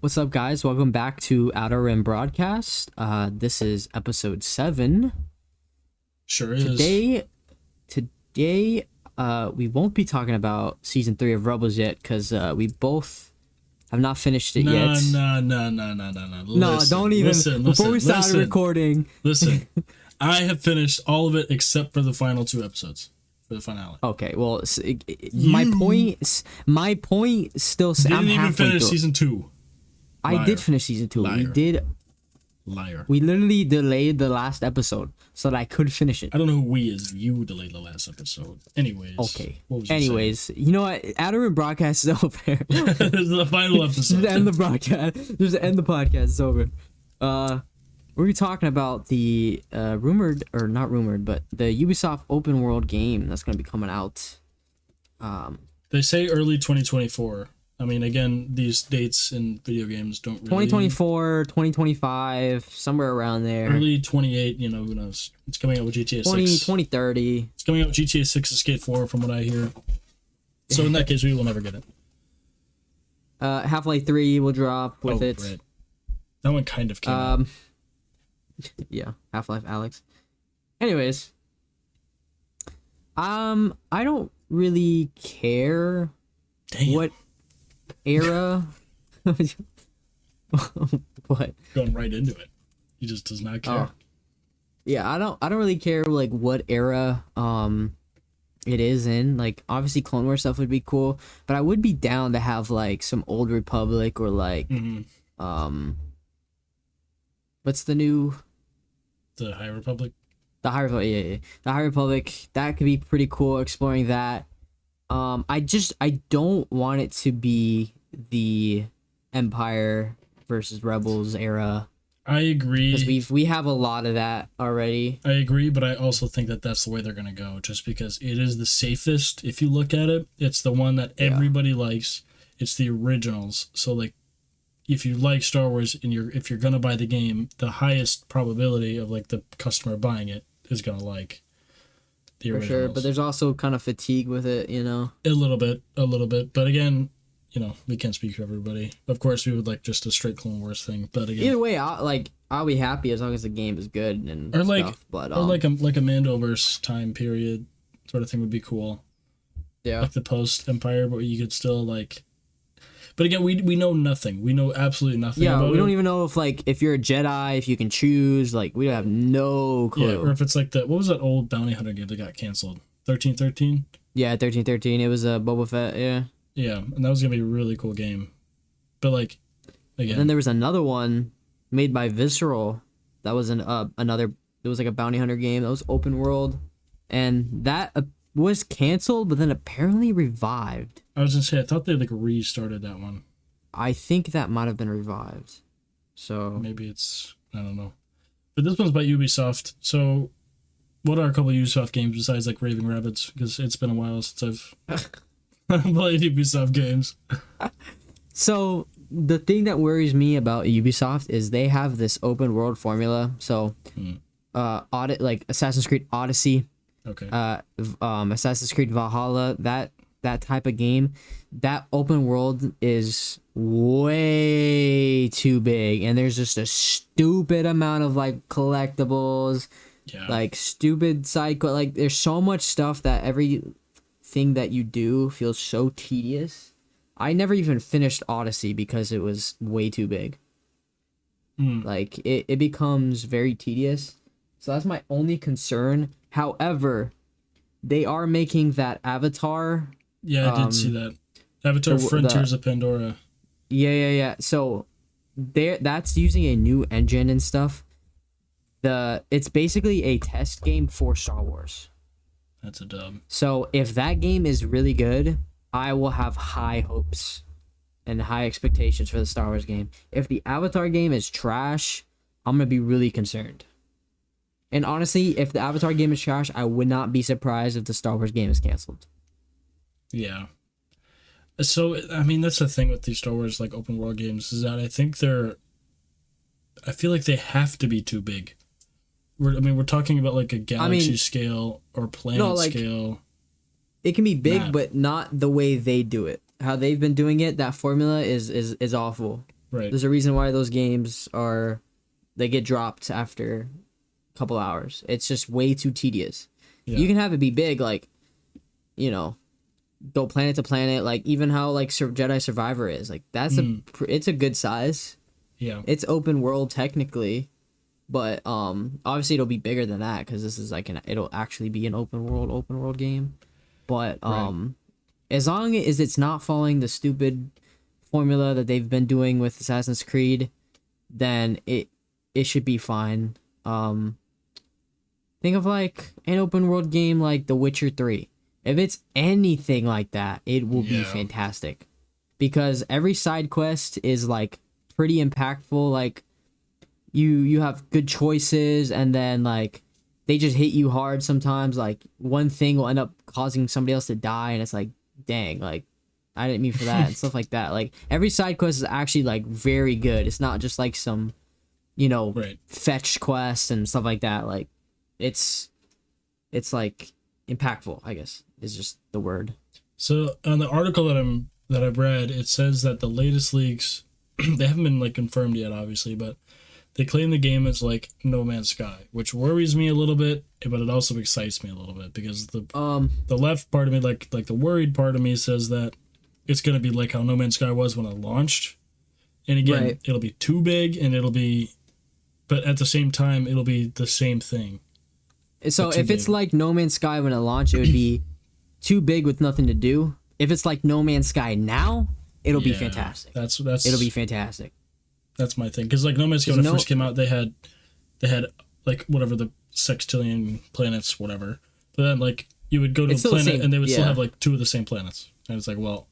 What's up, guys? Welcome back to Outer Rim Broadcast. This is episode 7. Sure is. Today, we won't be talking about season 3 of Rebels yet because we both have not finished it yet. No. No, don't even. Before we started recording. Listen, I have finished all of it except for the final 2 episodes for the finale. Okay, well, my point still. Didn't even halfway finish through. season 2. I did finish season 2. Liar. We did. Liar. We literally delayed the last episode so that I could finish it. I don't know who we is. You delayed the last episode. Anyways. Okay. What was you Anyways, you know what? Outer Rim Broadcast is over. This is the final episode. Just end the broadcast. Just end the podcast. It's over. We're talking about the rumored, or not rumored, but the Ubisoft open world game that's going to be coming out. They say early 2024. I mean, again, these dates in video games don't really... 2024, 2025, somewhere around there. Early 28, you know, who knows. It's coming out with GTA 6. 2030. It's coming out with GTA 6 and Skate 4 from what I hear. So in that case, we will never get it. Half-Life 3 will drop with it. Right. That one kind of came out. Yeah, Half-Life Alex. Anyways. I don't really care what era. What? Going right into it. He just does not care. Yeah, I don't really care like what era it is in. Like obviously Clone Wars stuff would be cool, but I would be down to have like some Old Republic or like what's the new The High Republic? The High Republic, yeah. The High Republic, that could be pretty cool exploring that. I don't want it to be the Empire versus Rebels era. I agree. Because we have a lot of that already. I agree, but I also think that that's the way they're going to go, just because it is the safest. If you look at it, it's the one that everybody likes. It's the originals. So, like, if you like Star Wars and if you're going to buy the game, the highest probability of, like, the customer buying it is going to like the originals. For sure, but there's also kind of fatigue with it, you know? A little bit. But again, you know, we can't speak for everybody. Of course, we would like just a straight Clone Wars thing, but again, either way, I'll be happy as long as the game is good and or like stuff. But or like a Mandoverse time period sort of thing would be cool. Yeah, like the post Empire, but you could still like. But again, we know nothing. We know absolutely nothing. Yeah, about we don't even know if you're a Jedi, if you can choose. Like we have no clue. Yeah, or if it's like what was that old bounty hunter game that got canceled? 1313. Yeah, 1313. It was a Boba Fett. Yeah. Yeah, and that was gonna be a really cool game, but like, again. And then there was another one made by Visceral. That was another. It was like a bounty hunter game. That was open world, and that was canceled, but then apparently revived. I was gonna say I thought they like restarted that one. I think that might have been revived. So maybe it's, I don't know, but this one's by Ubisoft. So, what are a couple of Ubisoft games besides like Raving Rabbids? Because it's been a while since I've played Ubisoft games. So the thing that worries me about Ubisoft is they have this open world formula. So, like Assassin's Creed Odyssey, Assassin's Creed Valhalla, that type of game, that open world is way too big, and there's just a stupid amount of like collectibles, like stupid like there's so much stuff that everything that you do feels so tedious. I never even finished Odyssey because it was way too big. Like it becomes very tedious. So that's my only concern. However, they are making that Avatar. Yeah, I did see that. Avatar Frontiers of Pandora. Yeah. So that's using a new engine and stuff. It's basically a test game for Star Wars. That's a dub. So if that game is really good, I will have high hopes and high expectations for the Star Wars game. If the Avatar game is trash, I'm going to be really concerned. And honestly, if the Avatar game is trash, I would not be surprised if the Star Wars game is canceled. Yeah. So, I mean, that's the thing with these Star Wars, like, open world games, is that I feel like they have to be too big. We're talking about, like, a galaxy scale or planet scale. It can be big, but not the way they do it. How they've been doing it, that formula is awful. Right. There's a reason why those games they get dropped after a couple hours. It's just way too tedious. Yeah. You can have it be big, like, you know, go planet to planet, like even how like Jedi Survivor is. Like that's it's a good size. Yeah. It's open world technically, but obviously it'll be bigger than that because this is like it'll actually be an open world game. But as long as it's not following the stupid formula that they've been doing with Assassin's Creed, then it should be fine. Think of like an open world game like The Witcher 3. If it's anything like that, it will be fantastic. Because every side quest is like pretty impactful. Like you have good choices, and then like they just hit you hard sometimes. Like one thing will end up causing somebody else to die, and it's like, dang, like I didn't mean for that and stuff like that. Like every side quest is actually like very good. It's not just like some, fetch quests and stuff like that. Like it's like impactful, I guess is just the word. So on the article that I've read, it says that the latest leaks, they haven't been like confirmed yet, obviously, but they claim the game is like No Man's Sky, which worries me a little bit, but it also excites me a little bit because the left part of me, like the worried part of me, says that it's gonna be like how No Man's Sky was when it launched, and again, it'll be too big, and but at the same time, it'll be the same thing. So if it's like No Man's Sky when it launched, it would be too big with nothing to do. If it's like No Man's Sky now, it'll be fantastic. That's it'll be fantastic. That's my thing, because like No Man's Sky when it first came out, they had like whatever the sextillion planets, whatever. But then like you would go to a planet and they would still have like two of the same planets, and it's like, well,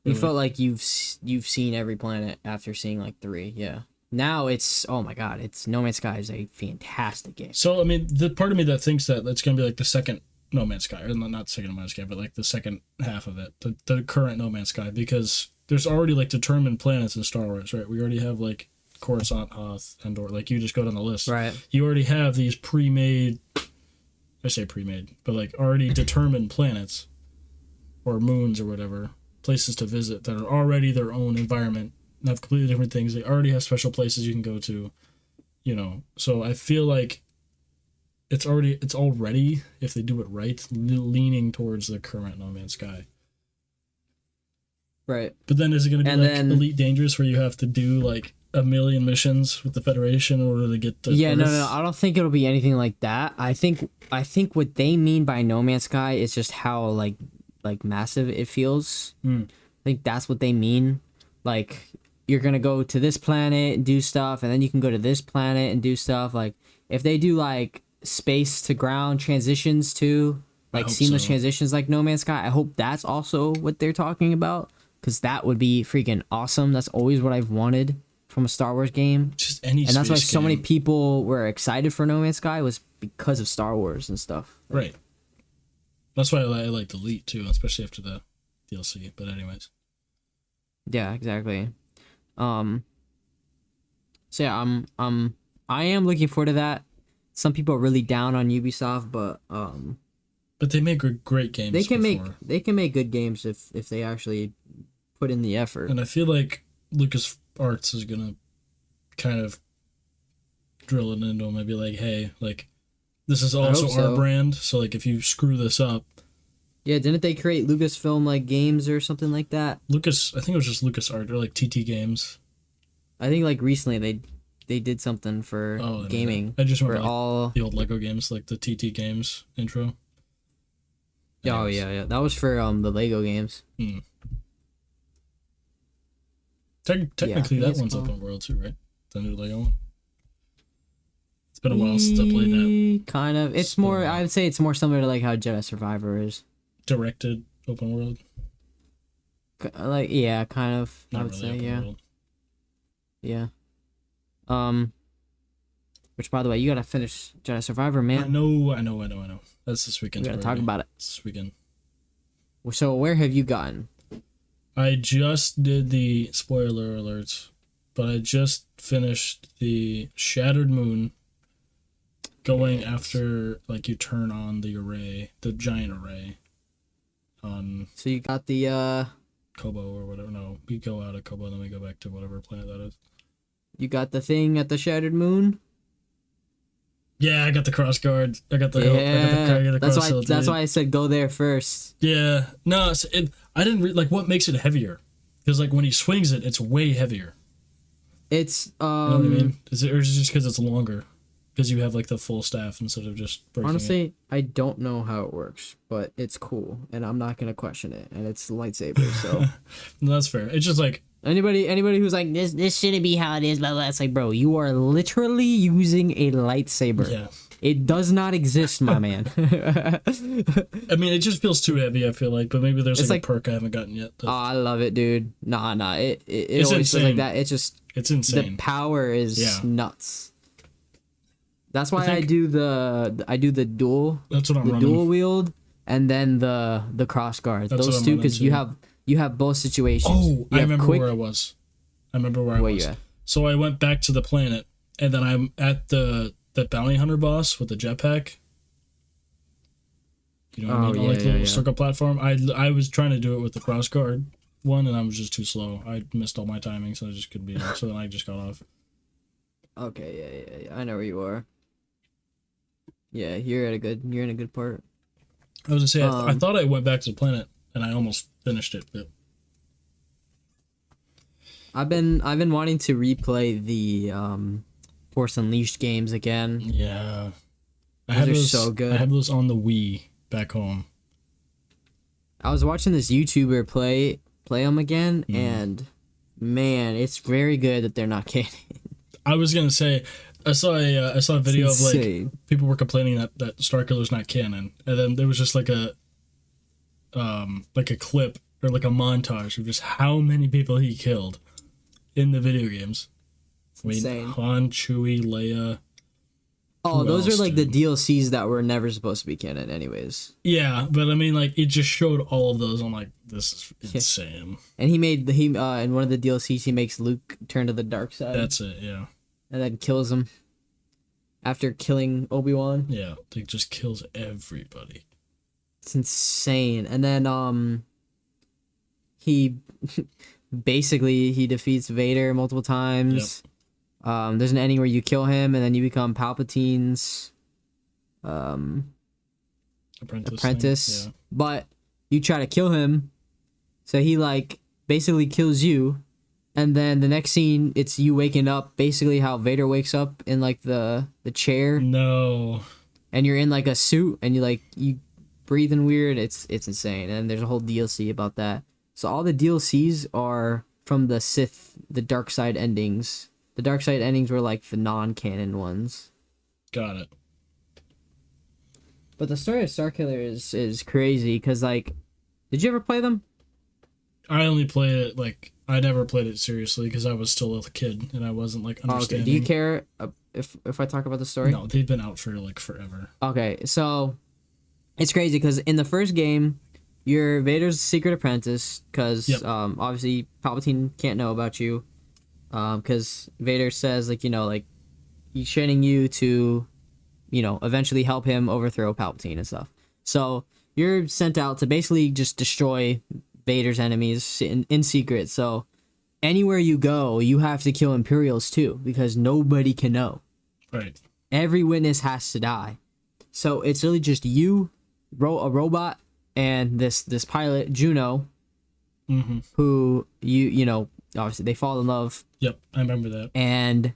you felt like you've seen every planet after seeing like 3. Yeah. Now it's, oh my god, No Man's Sky is a fantastic game. So I mean, the part of me that thinks that it's gonna be like the second No Man's Sky, or not second No Man's Sky, but like the second half of it, the current No Man's Sky, because there's already like determined planets in Star Wars, right? We already have like Coruscant, Hoth, Endor. Like you just go down the list, right? You already have these pre-made, I say pre-made, but like already determined planets or moons or whatever, places to visit that are already their own environment, have completely different things. They already have special places you can go to, So I feel like it's already, if they do it right, leaning towards the current No Man's Sky. Right. But then is it going to be Elite Dangerous, where you have to do like a million missions with the Federation in order to get to Earth? No, I don't think it'll be anything like that. I think what they mean by No Man's Sky is just how like massive it feels. I think that's what they mean. Like you're gonna go to this planet and do stuff, and then you can go to this planet and do stuff. Like if they do like space to ground transitions too, like seamless transitions like No Man's Sky, I hope that's also what they're talking about, because that would be freaking awesome. That's always what I've wanted from a Star Wars game. Just any, and that's why so many people were excited for No Man's Sky, was because of Star Wars and stuff. Right. That's why I liked Elite too, especially after the DLC. But anyways. Yeah, exactly. So yeah, I am looking forward to that. Some people are really down on Ubisoft, but they make great games. They can make good games if they actually put in the effort. And I feel like LucasArts is gonna kind of drill it into them and be like, hey, like this is also our brand, so like if you screw this up. Yeah, didn't they create Lucasfilm like games or something like that? I think it was just LucasArts or like TT Games. I think like recently they did something for gaming. I just remember all the old Lego games, like the TT Games intro. Oh yeah, that was for the Lego games. Technically, that one's open world too, right? The new Lego one. It's been a while since I played that. Kind of. It's more. I would say it's more similar to like how Jedi Survivor is. Directed open world. Like kind of. Not I would really say world. Yeah. Which, by the way, you gotta finish Jedi Survivor, man. I know. That's this weekend. We gotta talk about it. This weekend. So where have you gotten? I just did the spoiler alerts, but I just finished the Shattered Moon. Going after like you turn on the giant array. So you got the Kobo or whatever. No, we go out of Kobo, then we go back to whatever planet that is. You got the thing at the Shattered Moon. Yeah, I got the cross guard. I got the that's cross why. That's why I said go there first. Yeah, no, I didn't like what makes it heavier, because like when he swings it, it's way heavier. It's You know what I mean? Is it just because it's longer? Because you have like the full staff instead of just breaking honestly, it. I don't know how it works, but it's cool, and I'm not gonna question it. And it's lightsaber, so No, that's fair. It's just like anybody who's like this shouldn't be how it is, blah blah. It's like, bro, you are literally using a lightsaber. yeah. It does not exist, my man. I mean, it just feels too heavy. I feel like, but maybe there's It's like like- a perk I haven't gotten yet. Oh, I love it, dude. Nah. It It's always feels like insane. that. It's just It's the insane. power is Yeah. nuts. That's why I think- do the dual That's what I'm the running. dual wield and then the cross guard. That's what Those I'm two, running because too. you have both situations. Oh, You I have remember quick- where I was. I remember where I Where was. you at? So I went back to the planet, and then I'm at the bounty hunter boss with the jetpack. You know what I mean? Oh, On like yeah, the little yeah. circle platform. I was trying to do it with the cross guard one, and I was just too slow. I missed all my timing, so I just couldn't be there. So then I just got off. Okay, yeah. I know where you are. Yeah, you're in a good part. I was gonna say I Um, thought I went back to the planet, and I almost finished it, but I've been wanting to replay the Force Unleashed games again. yeah, Those are so good. I have those on the Wii back home. I was watching this YouTuber play them again, Mm-hmm. and man, it's very good that they're not canon. I was gonna say, I saw a video of like insane. people were complaining that Starkiller's not canon, and then there was just like a clip or like a montage of just how many people he killed in the video games. I mean, insane. Han, Chewie, Leia. Oh, Who those else, are like dude? the DLCs that were never supposed to be canon, anyways. Yeah, but I mean, like it just showed all of those. I'm like, this is insane. And he in one of the DLCs he makes Luke turn to the dark side. That's it. Yeah, and then kills him after killing Obi-Wan. yeah. It just kills everybody. It's insane. And then he basically he defeats Vader multiple times. There's an ending where you kill him and then you become Palpatine's apprentice. thing, But you try to kill him, so he like basically kills you. And then the next scene, it's you waking up, basically how Vader wakes up in like the chair, Yeah. No. and you're in like a suit, and you breathing weird. It's insane. And there's a whole DLC about that. So all the DLCs are from the Sith, the dark side endings. The dark side endings were like the non-canon ones. Got it. But the story of Starkiller is crazy because like, did you ever play them? I only played it like I never played it seriously because I was still a kid and I wasn't like Oh, okay. understanding. Do you care if I talk about the story? No, they've been out for like forever. Okay, so it's crazy because in the first game, you're Vader's secret apprentice because Yep. obviously Palpatine can't know about you because Vader says like he's training you to eventually help him overthrow Palpatine and stuff. So you're sent out to basically just destroy Vader's enemies in secret. So anywhere you go, you have to kill Imperials too because nobody can know. Right. Every witness has to die. So it's really just you, a robot, and this pilot Juno, Mm-hmm. who obviously they fall in love. Yep, I remember that. And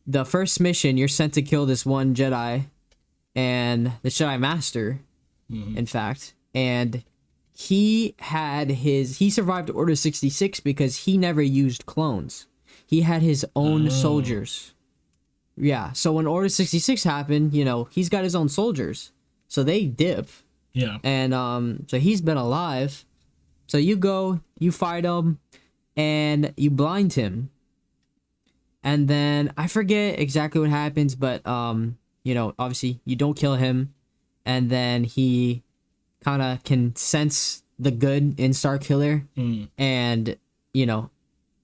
the first mission, you're sent to kill this one Jedi, and the Jedi Master, Mhm. in fact, and he survived Order 66 because he never used clones. He had his own Oh. soldiers. Yeah, so when Order 66 happened, he's got his own soldiers. So they dip. Yeah. And so he's been alive. So you go, you fight him, and you blind him. And then I forget exactly what happens, but obviously you don't kill him, and then he kind of can sense the good in Starkiller, Mm. and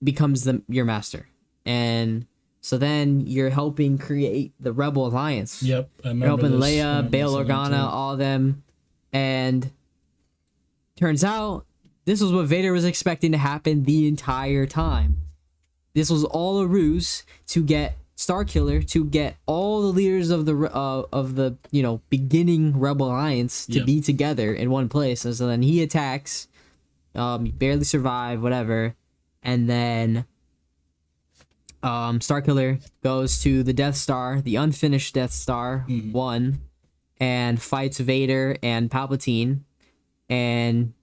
becomes your master. And so then you're helping create the Rebel Alliance. Yep. I remember You're helping this. I Leia, remember Bail this one Organa, too. all them, and turns out This was what Vader was expecting to happen the entire time. This was all a ruse to get Starkiller, to get all the leaders of the beginning Rebel Alliance to be together in one place. And so then he attacks, barely survive, whatever, and then Starkiller goes to the Death Star, the unfinished Death Star 1, and fights Vader and Palpatine, and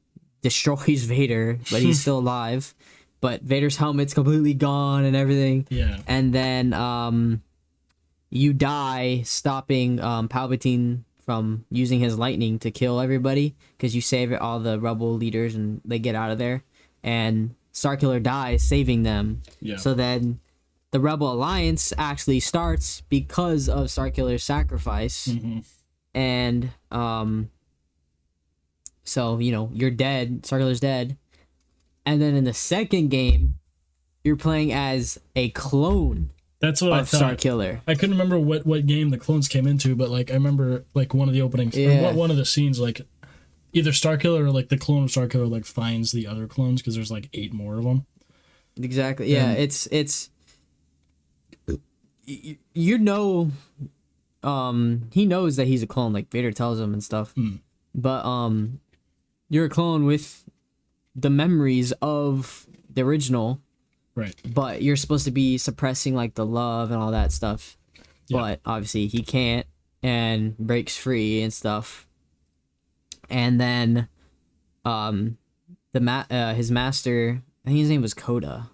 destroys Vader, but he's still alive. But Vader's helmet's completely gone and everything. Yeah. And then you die stopping Palpatine from using his lightning to kill everybody, because you save all the rebel leaders and they get out of there. And Starkiller dies saving them. Yeah. So then the Rebel Alliance actually starts because of Starkiller's sacrifice. And so, you're dead. Starkiller's dead. And then in the second game, you're playing as a clone. That's what I thought. Starkiller. I couldn't remember what game the clones came into, but like I remember like one of the openings, or one of the scenes, like either Starkiller or like the clone of Starkiller like finds the other clones, because there's like 8 more of them. Exactly. Yeah, it's he knows that he's a clone, like Vader tells him and stuff. But you're a clone with the memories of the original, right? But you're supposed to be suppressing like the love and all that stuff. But obviously he can't, and breaks free and stuff. And then his master, I think his name was Coda.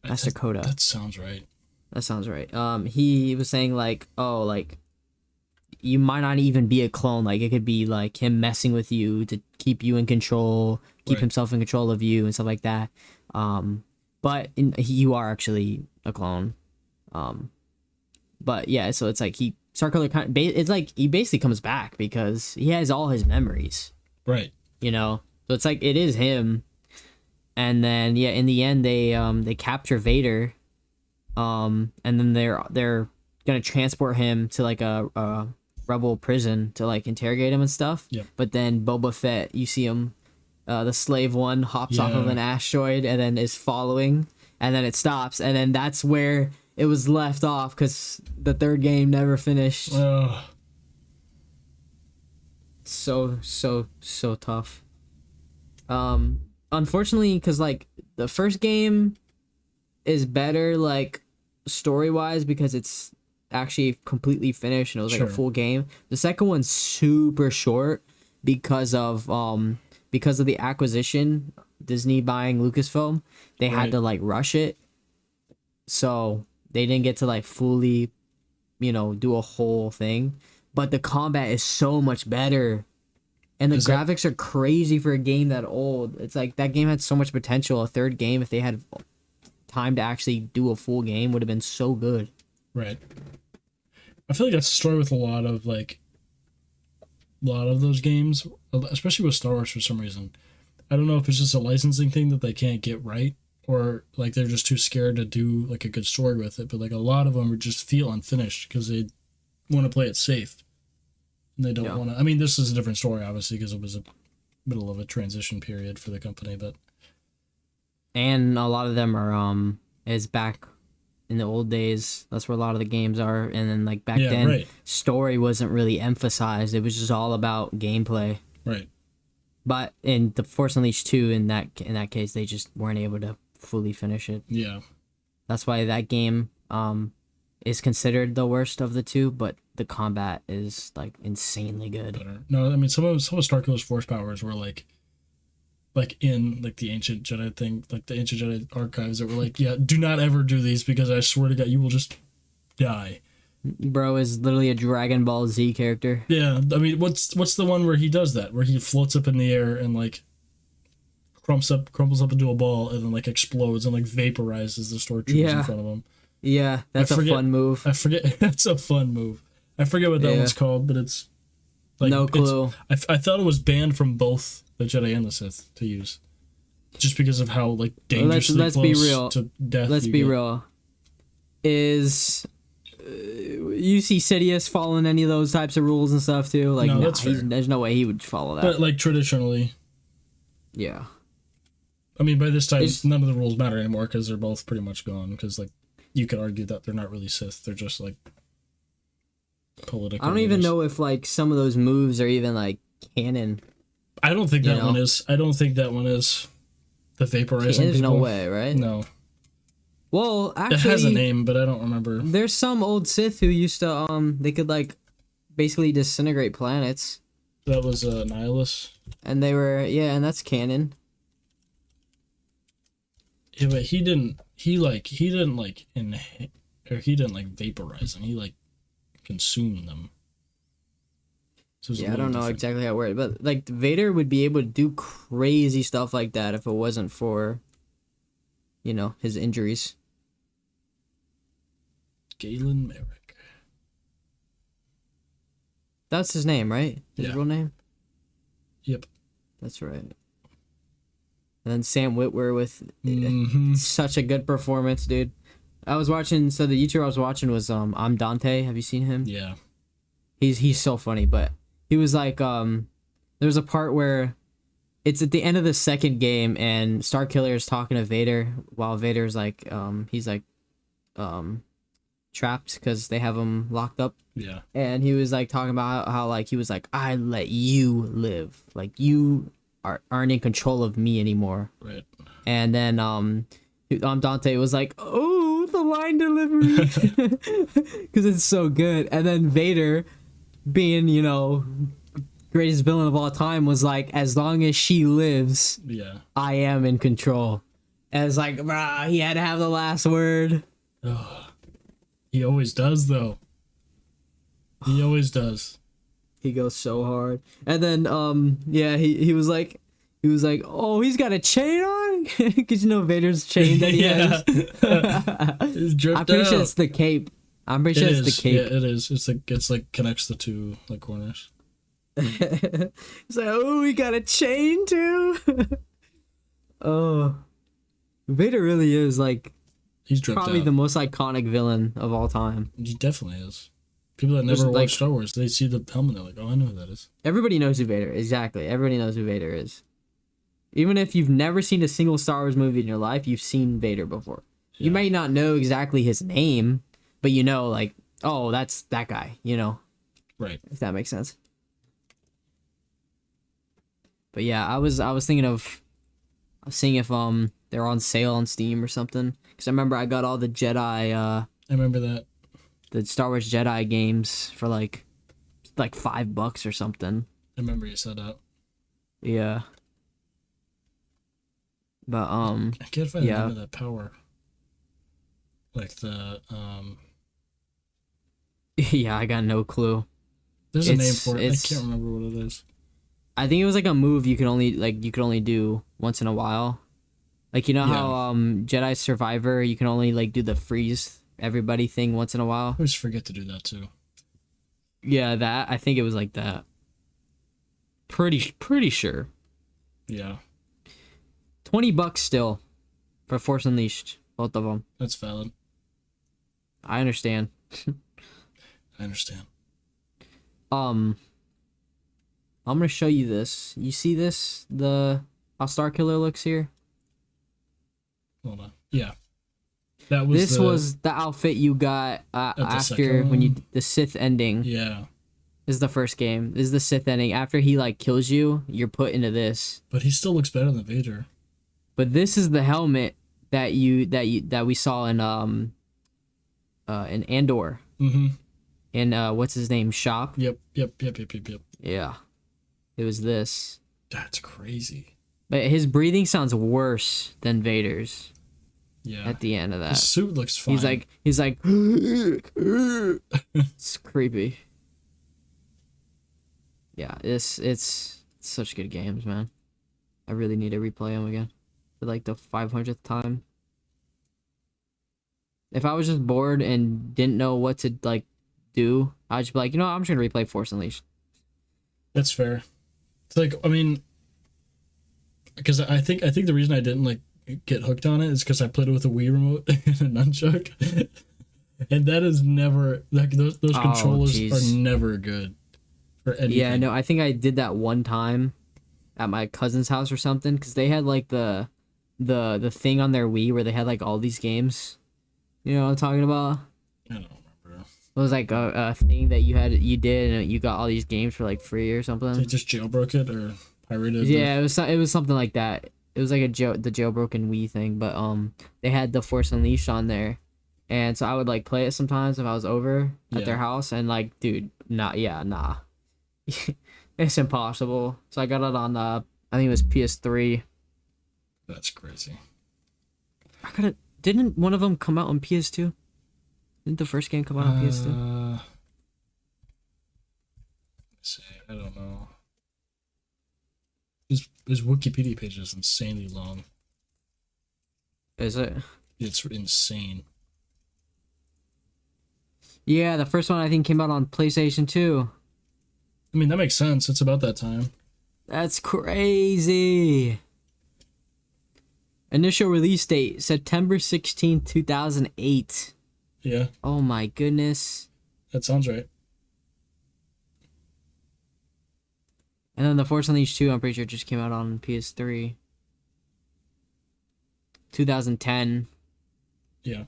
Master Coda. That sounds right. That sounds right. He was saying like, oh, like you might not even be a clone. Like it could be like him messing with you to keep you in control, keep himself in control of you and stuff like that. But you are actually a clone. But yeah, so it's like Starkiller it's like he basically comes back because he has all his memories. Right. So it's like it is him. And then in the end they capture Vader. And then they're gonna transport him to like a rebel prison to like interrogate him and stuff. Yep. But then Boba Fett, you see him, the slave one hops off of an asteroid and then is following, and then it stops, and then that's where it was left off because the third game never finished. So tough. Unfortunately, because like the first game is better like story wise because it's actually completely finished and it was like a full game. The second one's super short because of the acquisition, Disney buying Lucasfilm. They had to like rush it, so they didn't get to like fully do a whole thing. But the combat is so much better, and the graphics are crazy for a game that old. It's like that game had so much potential. A third game, if they had time to actually do a full game, would have been so good. Right. I feel like that's the story with a lot of those games, especially with Star Wars for some reason. I don't know if it's just a licensing thing that they can't get right, or like they're just too scared to do like a good story with it. But like a lot of them just feel unfinished because they want to play it safe, and they don't want to. I mean, this is a different story, obviously, because it was a middle of a transition period for the company, and a lot of them are is back in the old days. That's where a lot of the games are, and then like back then, story wasn't really emphasized. It was just all about gameplay. Right. But in the Force Unleashed 2, in that case, they just weren't able to fully finish it. Yeah. That's why that game is considered the worst of the two, but the combat is like insanely good. Better. No, I mean some of Starkiller's force powers were like in like the ancient Jedi thing, like the ancient Jedi archives that were like, yeah, do not ever do these because I swear to God you will just die. Bro is literally a Dragon Ball Z character. Yeah, I mean, what's the one where he does that, where he floats up in the air and like crumbles up into a ball and then like explodes and like vaporizes the stormtroopers in front of him. Yeah, that's a fun move. I forget. That's a fun move. I forget what that one's called, but it's like no clue. I thought it was banned from both the Jedi and the Sith to use, just because of how like dangerously let's close be real. to death. Let's be real. Is you see Sidious following any of those types of rules and stuff too? Like, no, that's fair. There's no way he would follow that. But like traditionally, yeah. I mean, by this time, It's- none of the rules matter anymore because they're both pretty much gone. Because like, you could argue that they're not really Sith; they're just like political. I don't even leaders. know if like some of those moves are even like canon. I don't think you that know? one is. I don't think that one is. The vaporizing There's people. no way, right? No, Well, it has a actually, name, but I don't remember. there's some old Sith who used to they could like basically disintegrate planets, That was Nihilus. and they were and that's canon. Yeah, but he didn't. He didn't vaporize them. He like consumed them. So it was a Yeah, I little don't know different. exactly how it worked, but like Vader would be able to do crazy stuff like that if it wasn't for, his injuries. Galen Merrick. That's his name, right? His Yeah. real name? Yep. That's right. And then Sam Witwer with Mm-hmm. such a good performance, dude. I was watching, so the YouTuber I was watching was I'm Dante. Have you seen him? Yeah. He's so funny, but he was like there was a part where it's at the end of the second game and Starkiller is talking to Vader while Vader's like he's like trapped because they have him locked up, Yeah. and he was like talking about how like he was like, I let you live, like you aren't in control of me anymore. Right. And then Dante was like, oh, the line delivery, because it's so good. And then Vader, being greatest villain of all time, was like, as long as she lives, Yeah. I am in control. And it's like, brah, he had to have the last word. Oh, he always does, though. He always does. He goes so hard. And then he was like, oh, he's got a chain on, because Vader's chain that he has. He's dripped I'm pretty sure out. it's the cape. I'm pretty sure it's the cape. Yeah, it is. It's like connects the two like corners. It's like, oh, he got a chain too. Oh, Vader really is like He's dripped probably out. the most iconic villain of all time. He definitely is. People that There's, never like- watch Star Wars, they see the helmet, they're like, "Oh, I know who that is." Everybody knows who Vader is. Exactly. Everybody knows who Vader is. Even if you've never seen a single Star Wars movie in your life, you've seen Vader before. You Yeah. might not know exactly his name, but like, oh, that's that guy, Right. if that makes sense. But yeah, I was thinking of seeing if they're on sale on Steam or something, because I remember I got all the Jedi I remember that. the Star Wars Jedi games for like $5 or something. I remember you said that. Yeah. But I can't find the Yeah. name of that power. Like the yeah, I got no clue. there's a name It's- for it. I it's- can't remember what it is. I think it was like a move you could only do once in a while. Like how Jedi Survivor, you can only like do the freeze everybody thing once in a while. I always forget to do that too. Yeah, that I think it was like that. Pretty sure. Yeah, $20 still for Force Unleashed, both of them. that's valid. I understand. I understand. I'm gonna show you this. You see this? How Starkiller looks here. Hold on. Yeah, that was. This was the outfit you got the after second when you one? the Sith ending. Yeah, This is the first game. This is the Sith ending. After he like kills you, you're put into this. but he still looks better than Vader. But this is the helmet that we saw in Andor. Mm-hmm. In what's his name? Shop. Yep. Yeah. It was this. That's crazy. But his breathing sounds worse than Vader's Yeah. at the end of that. His suit looks fine. He's like it's creepy. Yeah, it's such good games, man. I really need to replay them again for like the 500th time. If I was just bored and didn't know what to like do, I'd just be like, I'm just gonna replay Force Unleashed. That's fair. It's like, I mean, because I think the reason I didn't like get hooked on it is because I played it with a Wii remote and a nunchuck, and that is never like those controllers jeez. are never good for anything. Yeah, no, I think I did that one time at my cousin's house or something, because they had like the the thing on their Wii where they had like all these games. You know what I'm talking about? I don't remember. It was like a thing that you did and you got all these games for like free or something. They just jailbroke it or pirated. Yeah, it was something like that. It was like the jailbroken Wii thing, but they had the Force Unleashed on there, and so I would like play it sometimes if I was over at their house, and like, dude, nah, it's impossible. So I got it on I think it was PS3. That's crazy. Didn't one of them come out on PS2? Didn't the first game come out on PS2? Let's see, I don't know. His Wikipedia page is insanely long. Is it? It's insane. Yeah, the first one I think came out on PlayStation 2. I mean, that makes sense. It's about that time. That's crazy. Initial release date, September 16th, 2008. Yeah. Oh my goodness. That sounds right. And then The Force Unleashed 2, I'm pretty sure, just came out on PS3. 2010. Yeah.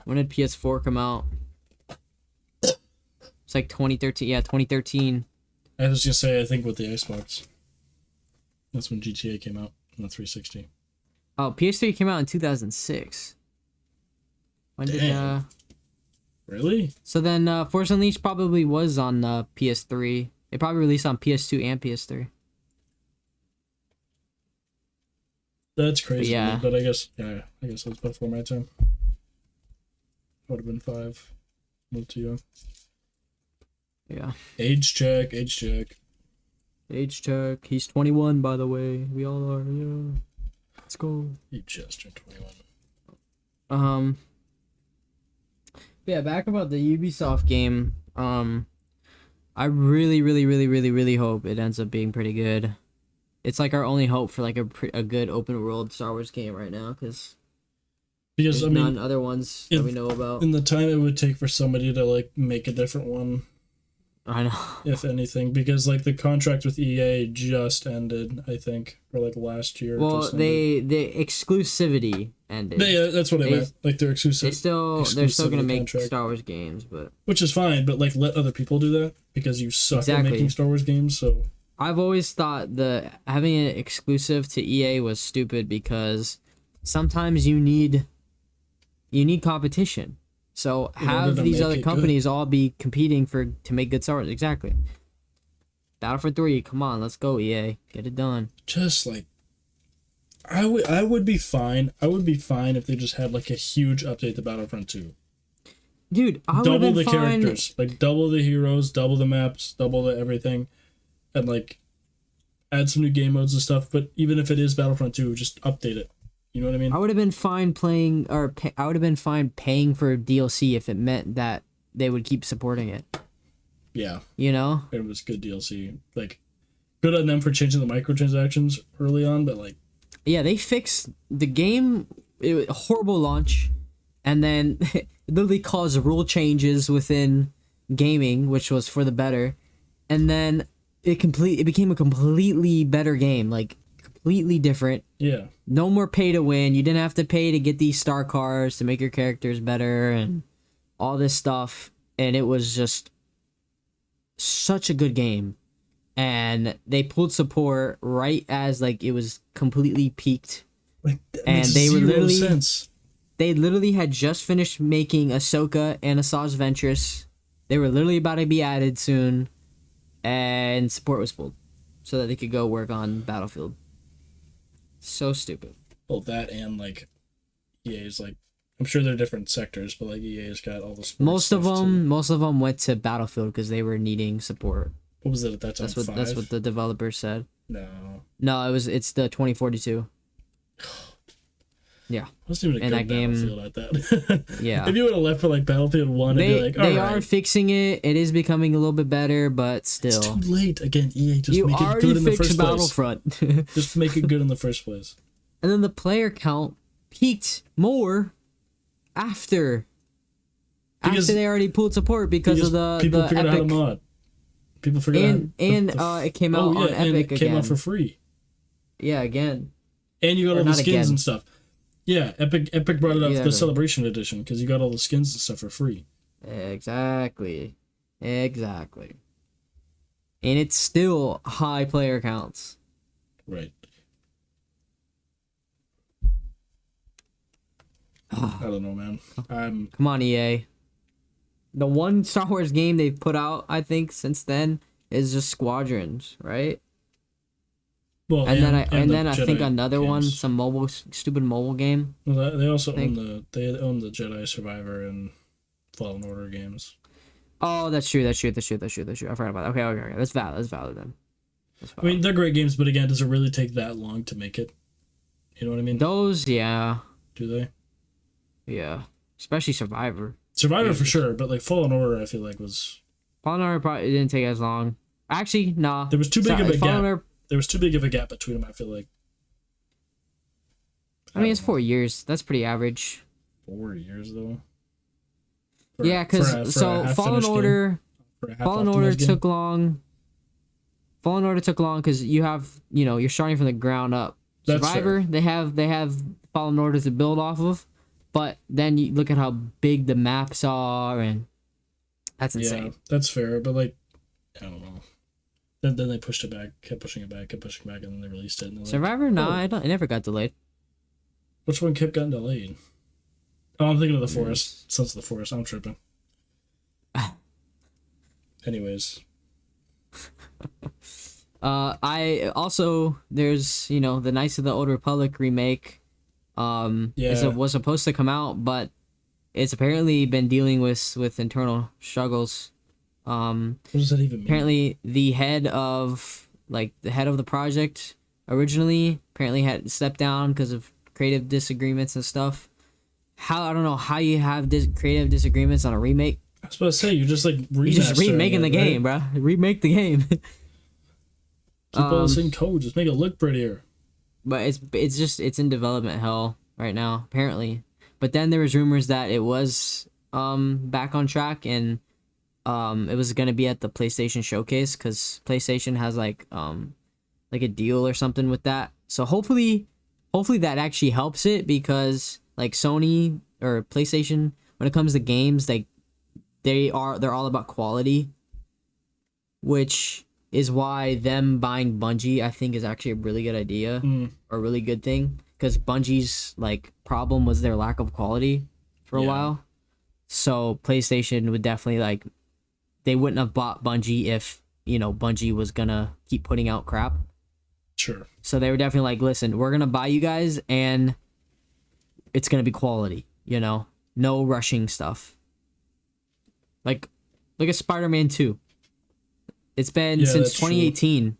When did PS4 come out? It's like 2013. Yeah, 2013. I was gonna say, I think with the Xbox. That's when GTA came out on the 360. Oh, PS3 came out in 2006. When did Really? So then Force Unleashed probably was on PS3. It probably released on PS2 and PS3. That's crazy. Yeah. But I guess it was before my time. Would have been 5. A little too young. Yeah. Age check. Age check. He's 21, by the way. We all are. Yeah. Let's go. He just turned 21. Yeah, back about the Ubisoft game. I really hope it ends up being pretty good. It's like our only hope for like a good open world Star Wars game right now, because I mean, none other ones that we know about. In the time it would take for somebody to like make a different one. I know. If anything, because like the contract with EA just ended, I think, or like last year. Well, the exclusivity ended. Yeah, that's what I meant. Like their exclusive. They're still gonna make contract. Star Wars games, but which is fine. But like, let other people do that because you suck at making Star Wars games. So I've always thought having it exclusive to EA was stupid, because sometimes you need competition. So have these other companies all be competing to make good Star Wars. Exactly. Battlefront 3, come on, let's go, EA. Get it done. Just like I would be fine. I would be fine if they just had like a huge update to Battlefront 2. Dude, I would double the fine. Characters, like double the heroes, double the maps, double the everything, and like add some new game modes and stuff. But even if it is Battlefront 2, just update it. You know what I mean? I would have been fine I would have been fine paying for DLC if it meant that they would keep supporting it. Yeah. You know? It was good DLC. Like, good on them for changing the microtransactions early on, but like... Yeah, they fixed the game. It was a horrible launch. And then it literally caused rule changes within gaming, which was for the better. And then it became a completely better game. Like, completely different. Yeah. No more pay to win. You didn't have to pay to get these star cars to make your characters better and all this stuff. And it was just such a good game. And they pulled support right as like it was completely peaked. Like, and they were literally sense. They literally had just finished making Ahsoka and Asajj Ventress. They were literally about to be added soon, and support was pulled so that they could go work on Battlefield. So stupid. Well, that and like EA's like, I'm sure they're different sectors, but like EA's got all the sports most of them went to Battlefield because they were needing support. What was it at that time? That's what the developers said. No, it's the 2042. Yeah. Wasn't even a good Battlefield at that. Yeah. If you would have left for like Battlefield 1, it'd be like, they are fixing it. It is becoming a little bit better, but still. It's too late. Again, EA, just make it good in the first Battlefront. place. Just make it good in the first place. And then the player count peaked more after they already pulled support because of the people figured Epic. out how to mod. People figured out it came out on Epic again. It came out for free. Yeah, again. And you got Or all the not skins again. and stuff. Yeah, Epic brought it out for the Exactly. Celebration Edition because you got all the skins and stuff for free. Exactly. Exactly. And it's still high player counts. Right. I don't know, man. Come on, EA. The one Star Wars game they've put out, I think, since then is just Squadrons, right? Well, And and the then I think Jedi another one, games. some stupid mobile game. Well, they also think. own the Jedi Survivor and Fallen Order games. Oh, that's true. I forgot about that. Okay. That's valid. Then. That's I valid. mean, they're great games, but again, does it really take that long to make it? You know what I mean? Those, yeah. Do they? Yeah. Especially Survivor. Survivor for sure, but like Fallen Order, I feel like was. Fallen Order probably didn't take as long. Actually, nah. There was too big of a gap. Order, There was too big of a gap between them. I feel like. I mean, it's 4 years. That's pretty average. 4 years though. Yeah, because so Fallen Order took long. Fallen Order took long because you have, you're starting from the ground up. That's Survivor, fair. they have Fallen Order to build off of, but then you look at how big the maps are, and that's insane. Yeah, that's fair, but like, I don't know. Then they pushed it back, kept pushing it back, and then they released it. And Survivor, like, it never got delayed. Which one kept getting delayed? Oh, I'm thinking of the Forest. Sons of the Forest. I'm tripping. Anyways. I also, there's, the Knights of the Old Republic remake. Was supposed to come out, but it's apparently been dealing with internal struggles. What does that even mean? Apparently the head of the project originally apparently had stepped down because of creative disagreements and stuff. I don't know how you have creative disagreements on a remake. I was about to say, you're just like You're just remaking the game, bro. Remake the game. Keep all the same code, just make it look prettier. But it's in development hell right now, apparently. But then there was rumors that it was back on track, and it was gonna be at the PlayStation showcase because PlayStation has like a deal or something with that. So hopefully that actually helps it, because like Sony or PlayStation, when it comes to games, they're all about quality, which is why them buying Bungie, I think, is actually a really good idea, or a really good thing, because Bungie's problem was their lack of quality for a while. So PlayStation would definitely they wouldn't have bought Bungie if Bungie was gonna keep putting out crap. Sure. So they were definitely listen, we're gonna buy you guys, and it's gonna be quality. No rushing stuff. Look at Spider-Man 2. It's been since 2018, true.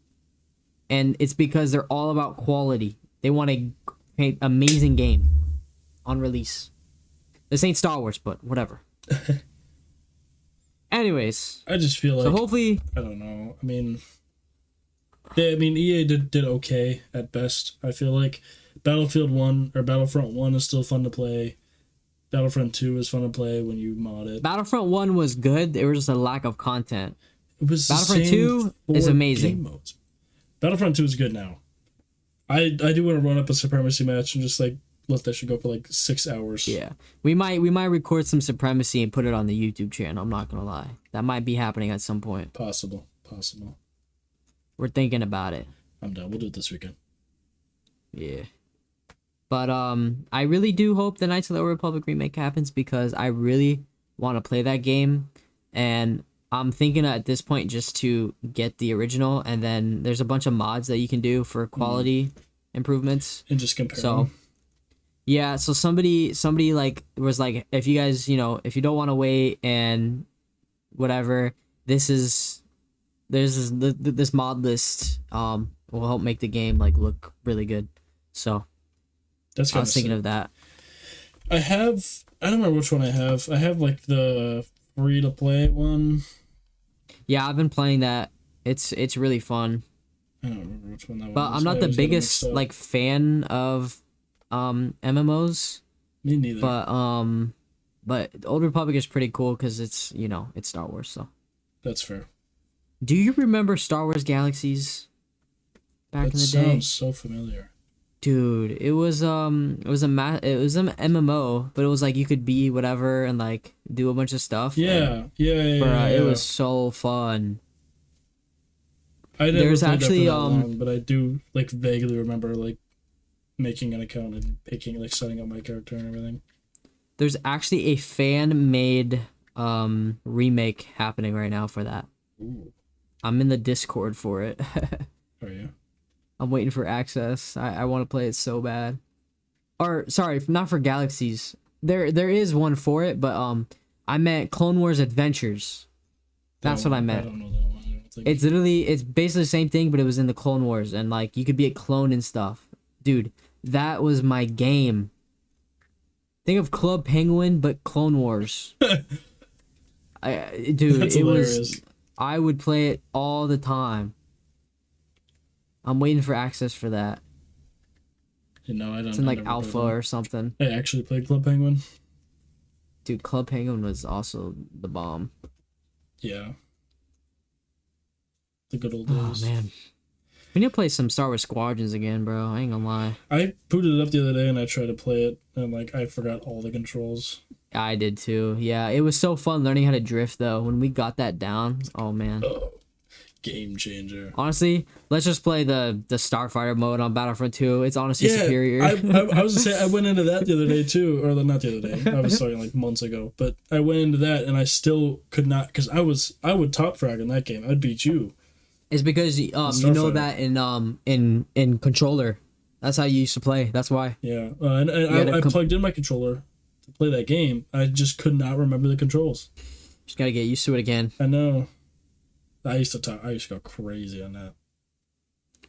And it's because they're all about quality. They want a amazing game on release. This ain't Star Wars, but whatever. Anyways, I just feel so hopefully, I don't know. I mean, EA did okay at best. I feel like Battlefront 1 is still fun to play. Battlefront 2 is fun to play when you mod it. Battlefront 1 was good. There was just a lack of content. It was Battlefront 2 is amazing. Battlefront 2 is good now. I do want to run up a Supremacy match and just let that shit go for 6 hours. Yeah, we might record some Supremacy and put it on the YouTube channel. I'm not gonna lie, that might be happening at some point. Possible. We're thinking about it. I'm down. We'll do it this weekend. Yeah. But I really do hope the Knights of the Old Republic remake happens, because I really want to play that game, and I'm thinking at this point just to get the original, and then there's a bunch of mods that you can do for quality improvements. And just compare So, them. Yeah, so somebody was like, if you guys, if you don't want to wait and whatever, this mod list will help make the game look really good. So That's I was thinking of that. I don't remember which one I have. I have the free to play one. Yeah, I've been playing that. It's really fun. I don't remember which one that but was. I'm not the biggest fan of MMOs. Me neither. But Old Republic is pretty cool because it's Star Wars. So that's fair. Do you remember Star Wars Galaxies back in the day? That sounds so familiar. Dude, it was an MMO, but it was like you could be whatever and like do a bunch of stuff. Yeah, yeah. Bruh, it was so fun. I never There's played actually that for that long, but I do like vaguely remember like making an account and picking like setting up my character and everything. There's actually a fan made remake happening right now for that. Ooh. I'm in the Discord for it. Are you? I'm waiting for access. I want to play it so bad. Or sorry, not for Galaxies. There is one for it, but I meant Clone Wars Adventures. That's what I meant. I don't know that one. I don't think It's basically the same thing, but it was in the Clone Wars, and like you could be a clone and stuff. Dude, that was my game. Think of Club Penguin, but Clone Wars. Dude, That's it hilarious. was. I would play it all the time. I'm waiting for access for that. You know, I don't. It's in I like never alpha played or something. them. I actually played Club Penguin. Dude, Club Penguin was also the bomb. Yeah. The good old Oh days. man, we need to play some Star Wars Squadrons again, bro. I ain't gonna lie. I booted it up the other day and I tried to play it and like I forgot all the controls. I did too. Yeah, it was so fun learning how to drift though. When we got that down, oh man. Oh, game changer. Honestly, let's just play the Starfighter mode on Battlefront 2. It's honestly superior. I was gonna say I went into that the other day too, or not the other day. I was talking like months ago, but I went into that and I still could not because I would top frag in that game. I'd beat you. It's because you know Starfighter. that in controller. That's how you used to play. That's why. Yeah, and I plugged in my controller to play that game. I just could not remember the controls. Just gotta get used to it again. I know. I used to go crazy on that.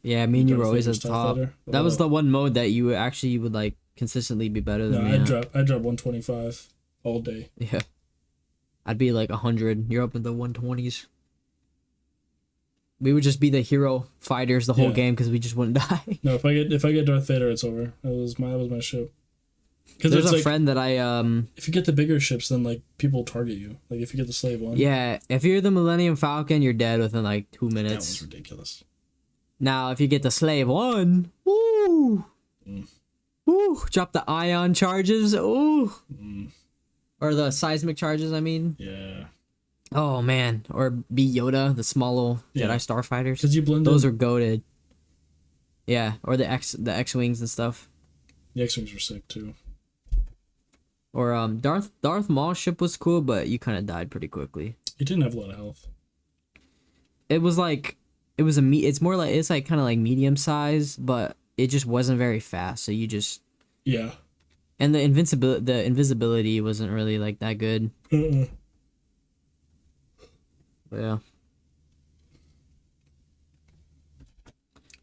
Yeah, me and you were Darth always at Vader's the TIE top. Fighter. That was the one mode that you would like consistently be better No, than me. I drop 125 all day. Yeah. I'd be like 100. You're up in the 120s. We would just be the hero fighters the whole Yeah. game because we just wouldn't die. No, if I get Darth Vader, it's over. That was my ship. Because There's it's a like, friend that I if you get the bigger ships, then like people target you. Like if you get the slave one. yeah, if you're the Millennium Falcon, you're dead within like 2 That minutes. was ridiculous. Now, if you get the Slave One, woo, woo, drop the ion charges, ooh, or the seismic charges. I mean, Yeah. oh man, or be Yoda, the small little Yeah. Jedi starfighters. Because you blend Those in. are goated. Yeah, or the X wings and stuff. The X-wings were sick too. Or Darth Maul's ship was cool, but you kind of died pretty quickly. He didn't have a lot of health. It was like it's more like it's like kind of like medium size, but it just wasn't very fast. So you just Yeah. and the invisibility wasn't really like that good. But yeah.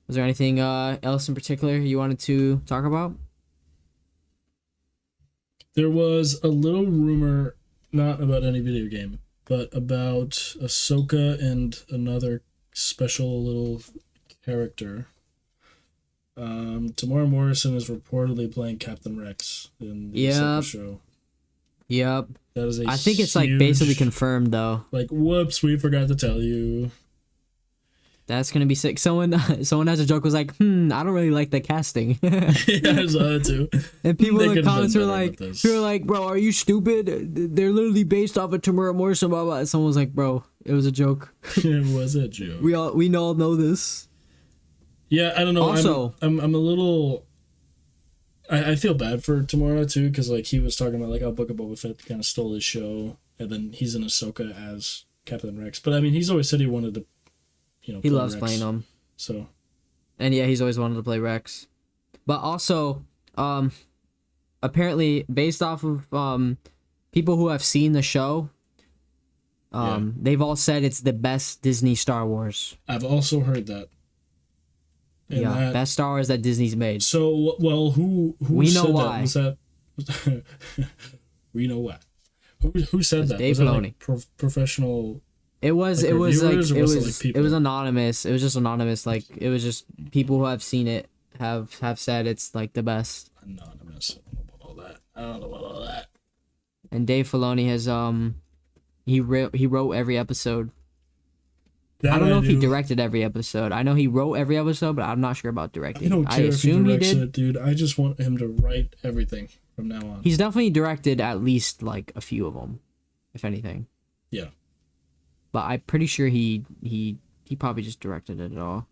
Was there anything else in particular you wanted to talk about? There was a little rumor, not about any video game, but about Ahsoka and another special little character. Tamora Morrison is reportedly playing Captain Rex in the Ahsoka Yep. show. Yep. That is a I think it's like huge- basically confirmed though. Like, whoops, we forgot to tell you. That's gonna be sick. Someone has a joke was like, I don't really like the casting. Yeah, I saw that too. And people They in the could've done comments were better like, with this. bro, are you stupid? They're literally based off of Tamura Morrison, blah, blah. Someone was like, bro, it was a joke. It was a joke. We all know this. Yeah, I don't know. Also- I'm a little. I feel bad for Tamora too, because like he was talking about like how Book of Boba Fett kind of stole his show, and then he's in Ahsoka as Captain Rex. But I mean, he's always said he wanted to, He play loves Rex. playing them. So And yeah, he's always wanted to play Rex. But also, apparently based off of people who have seen the show, they've all said it's the best Disney Star Wars. I've also heard that. And Yeah, that- best Star Wars that Disney's made. So well, who We know said why. that? Was that? We know why. Who said that? Dave Was that Filoni. like professional? It was Like it was like reviewers, or it was it, was like, people? it was anonymous. It was just anonymous. Like it was just people who have seen it have said it's like the best. Anonymous. I don't know about all that. I don't know about all that. And Dave Filoni has he wrote every episode. I don't know if he directed every episode. I know he wrote every episode, but I'm not sure about directing. I don't care if he assume directs did. it, dude. I just want him to write everything from now on. He's definitely directed at least like a few of them, if anything. Yeah. But I'm pretty sure he probably just directed it all.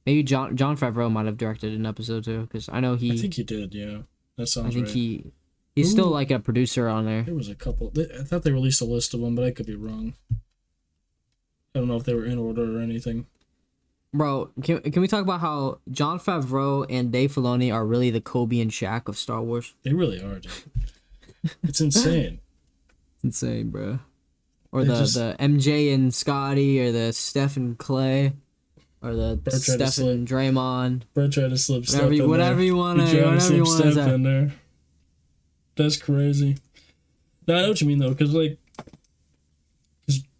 Maybe John Favreau might have directed an episode too, because I know he. I think he did. Yeah, that sounds I think right. he's still like a producer on there. There was a couple. I thought they released a list of them, but I could be wrong. I don't know if they were in order or anything. Bro, can we talk about how Jon Favreau and Dave Filoni are really the Kobe and Shaq of Star Wars? They really are, dude. It's insane. It's insane, bro. Or the MJ and Scotty, or the Steph and Clay, or the Steph and Draymond. Brett tried to slip whatever you want to step in there. That's crazy. No, I know what you mean though, because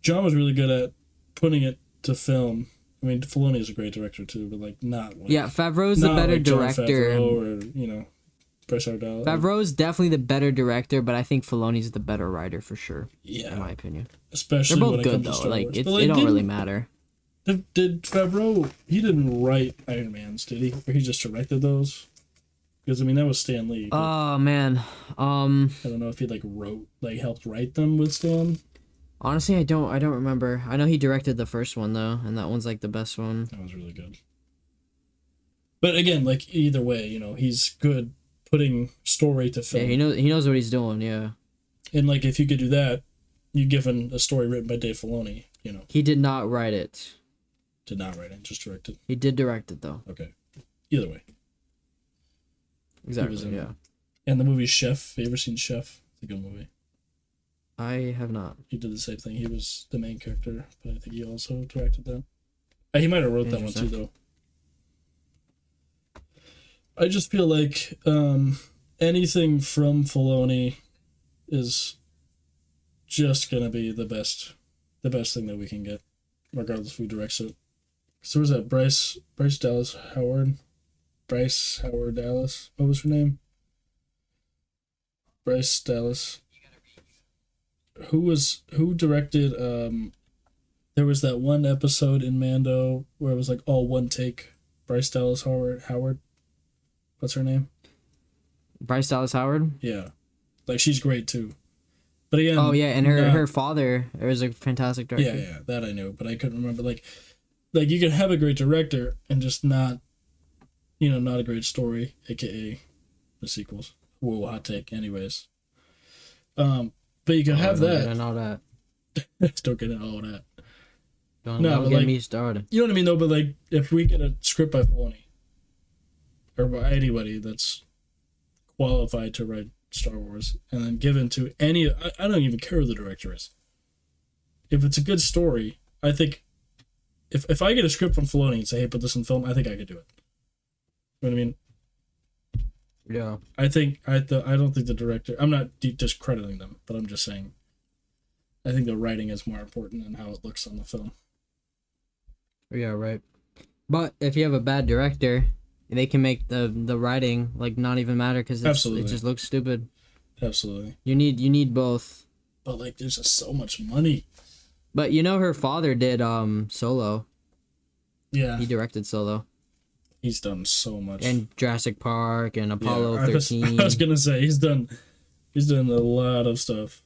John was really good at putting it to film. I mean, Filoni is a great director too, but like not. Like, yeah, Favreau's the better director. Favreau or Bryce Hardall. Favreau's definitely the better director, but I think Filoni's the better writer for sure. Yeah, in my opinion. Especially they're when both it good comes to though. Star Like Wars. it But, don't really matter. Did Favreau? He didn't write Iron Man's, did he? Or he just directed those? Because I mean, that was Stan Lee. Oh man, I don't know if he helped write them with Stan. Honestly, I don't remember. I know he directed the first one though, and that one's like the best one. That was really good. But again, like either way, he's good putting story to film. Yeah, he knows what he's doing. Yeah. And like, if you could do that, you given a story written by Dave Filoni, He did not write it. Did not write it, just directed. He did direct it though. Okay. Either way. Exactly. Yeah. And the movie Chef. Have you ever seen Chef? It's a good movie. I have not. He did the same thing. He was the main character, but I think he also directed that. He might have wrote that one too, though. I just feel like anything from Filoni is just gonna be the best thing that we can get, regardless of who directs it. So was that Bryce Dallas Howard? Bryce Howard Dallas? What was her name? Bryce Dallas. Who directed there was that one episode in Mando where it was like all one take. Bryce Dallas Howard. What's her name? Bryce Dallas Howard? Yeah. Like she's great too. But again, oh yeah, and her father was a fantastic director. Yeah, that I knew, but I couldn't remember like you can have a great director and just not not a great story, aka the sequels. Whoa, hot take anyways. But you can have that. And all that. Don't get into all that. Don't get me started. You know what I mean, though? But, like, if we get a script by Filoni, or by anybody that's qualified to write Star Wars, and then given to any... I don't even care who the director is. If it's a good story, I think... If I get a script from Filoni and say, hey, put this in film, I think I could do it. You know what I mean? Yeah. I don't think the director... I'm not discrediting them, but I'm just saying... I think the writing is more important than how it looks on the film. Yeah, right. But if you have a bad director, they can make the writing like not even matter because it just looks stupid. Absolutely. You need both. But like, there's just so much money. But her father did Solo. Yeah. He directed Solo. He's done so much. And Jurassic Park and Apollo 13. I was gonna say he's done a lot of stuff.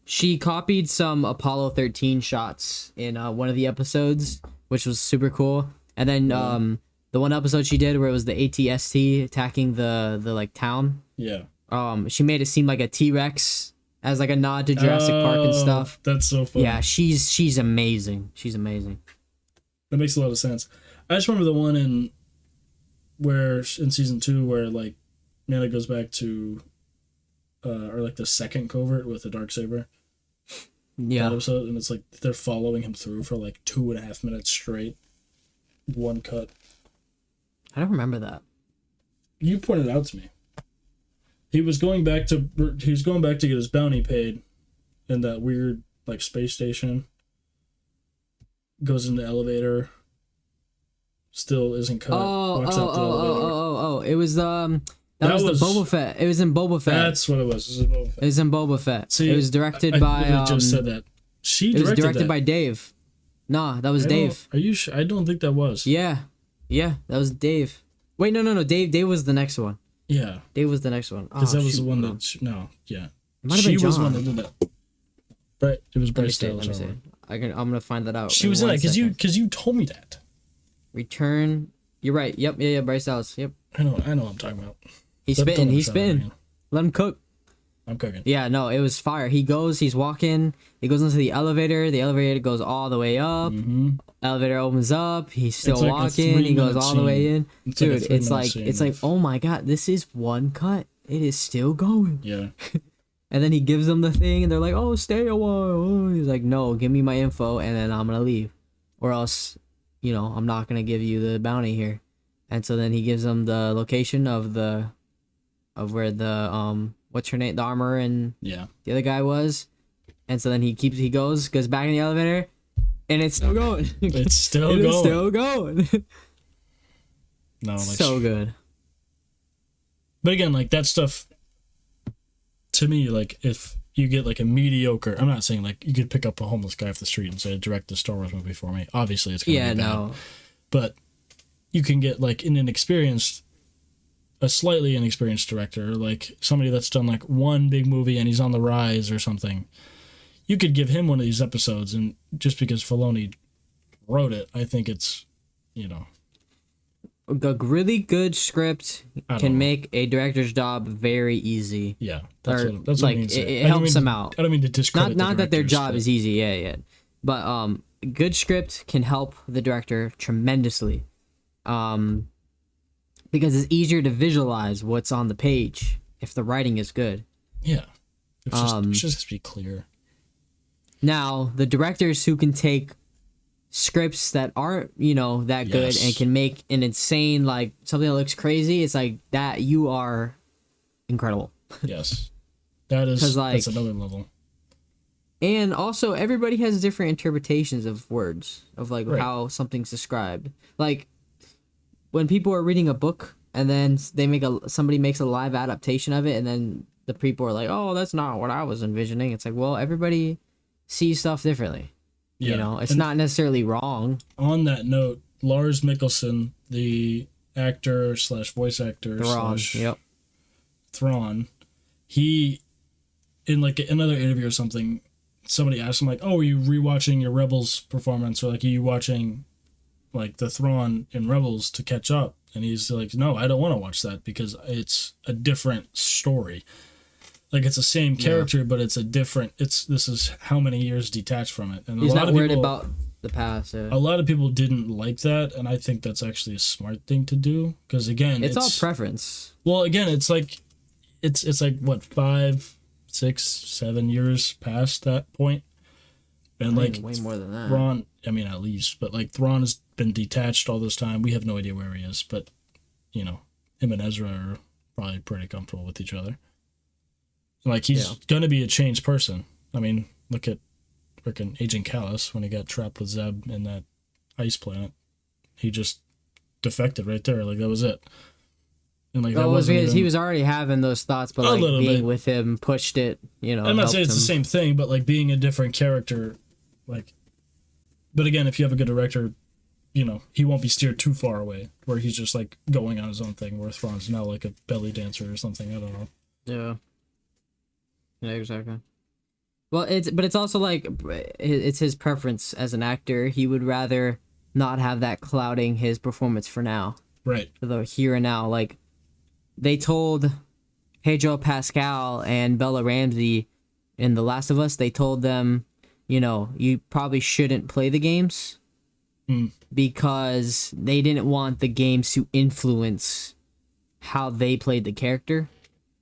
She copied some Apollo 13 shots in one of the episodes, which was super cool. And then the one episode she did where it was the ATST attacking the like town. Yeah. She made it seem like a T-Rex as like a nod to Jurassic Park and stuff. That's so funny. Yeah, she's amazing. She's amazing. That makes a lot of sense. I just remember the one in season 2 where like Nana goes back to or like the second covert with the Darksaber. Yeah. That episode, and it's like they're following him through for like 2.5 minutes straight. One cut. I don't remember that. You pointed it out to me. He was going back to get his bounty paid in that weird like space station. Goes in the elevator. Still isn't cut. Walks out the elevator. It was that was the Boba Fett. It was in Boba Fett. That's what it was. It was in Boba Fett. See, it was directed by. I just said that. It was directed by Dave. Nah, that was Dave. Are you sure? I don't think that was. Yeah, that was Dave. Wait, no. Dave was the next one. Yeah. Dave was the next one. Because that was the one that... No, yeah. It might have She been was the John. one that did that. Right. It was Bryce Let me Dallas see. Howard. I'm gonna find that out. She was in that because you told me that. Return. You're right. Yep. Yeah. Bryce Dallas. Yep. I know what I'm talking about. He's spitting. Let him cook. I'm cooking. Yeah, no, it was fire. He's walking, he goes into the elevator goes all the way up, elevator opens up, he's still like walking, he goes all the way in. Dude, it's like, oh my god, this is one cut. It is still going. Yeah. And then he gives them the thing, and they're like, oh, stay a while. Oh, he's like, no, give me my info, and then I'm gonna leave. Or else, I'm not gonna give you the bounty here. And so then he gives them the location of where the, what's her name, the armor and the other guy was, and so then he goes back in the elevator, and it's still going. It's still going. No, like, so good. But again, like that stuff, to me, like if you get like a mediocre, I'm not saying like you could pick up a homeless guy off the street and say direct the Star Wars movie for me. Obviously, it's gonna be bad. But you can get like a slightly inexperienced director, like somebody that's done like one big movie and he's on the rise or something. You could give him one of these episodes, and just because Filoni wrote it, I think it's, a really good script can make a director's job very easy. Yeah, that's what like I mean. It helps them out. I don't mean to discredit. Not that their job is easy, yeah. But good script can help the director tremendously. Because it's easier to visualize what's on the page if the writing is good. Yeah. It just has to be clear. Now, the directors who can take scripts that aren't, that good and can make an insane, like, something that looks crazy, it's like, that you are incredible. Yes. That's another level. And also, everybody has different interpretations of words, of, like, how something's described. Like, when people are reading a book and then somebody makes a live adaptation of it, and then the people are like, oh, that's not what I was envisioning. It's like, well, everybody sees stuff differently. Yeah. It's not necessarily wrong. On that note, Lars Mikkelsen, the actor / voice actor / Thrawn, he, in like another interview or something, somebody asked him like, oh, are you rewatching your Rebels performance, or like, are you watching like the Thrawn in Rebels to catch up? And he's like, no, I don't want to watch that because it's a different story. Like, it's the same character, but it's a different. This is how many years detached from it. And he's not worried about the past. Yeah. A lot of people didn't like that, and I think that's actually a smart thing to do, because again, it's all preference. Well, again, it's like what, 5, 6, 7 years past that point, and like way more than that. Thrawn, I mean, at least, but like Thrawn has been detached all this time. We have no idea where he is, but him and Ezra are probably pretty comfortable with each other. Like, he's gonna be a changed person. I mean, look at freaking Agent Callus when he got trapped with Zeb in that ice planet. He just defected right there. Like, that was it. And like, that wasn't because he was already having those thoughts, but like being with him pushed it. I'm not saying it's the same thing, but like being a different character, like. But again, if you have a good director, he won't be steered too far away, where he's just like going on his own thing. Where Thrawn's now like a belly dancer or something. I don't know. Yeah. Yeah, exactly. Well, it's also like it's his preference as an actor. He would rather not have that clouding his performance for now. Right. For the here and now. Like, they told Pedro Pascal and Bella Ramsey in The Last of Us, they told them, you probably shouldn't play the games because they didn't want the games to influence how they played the character.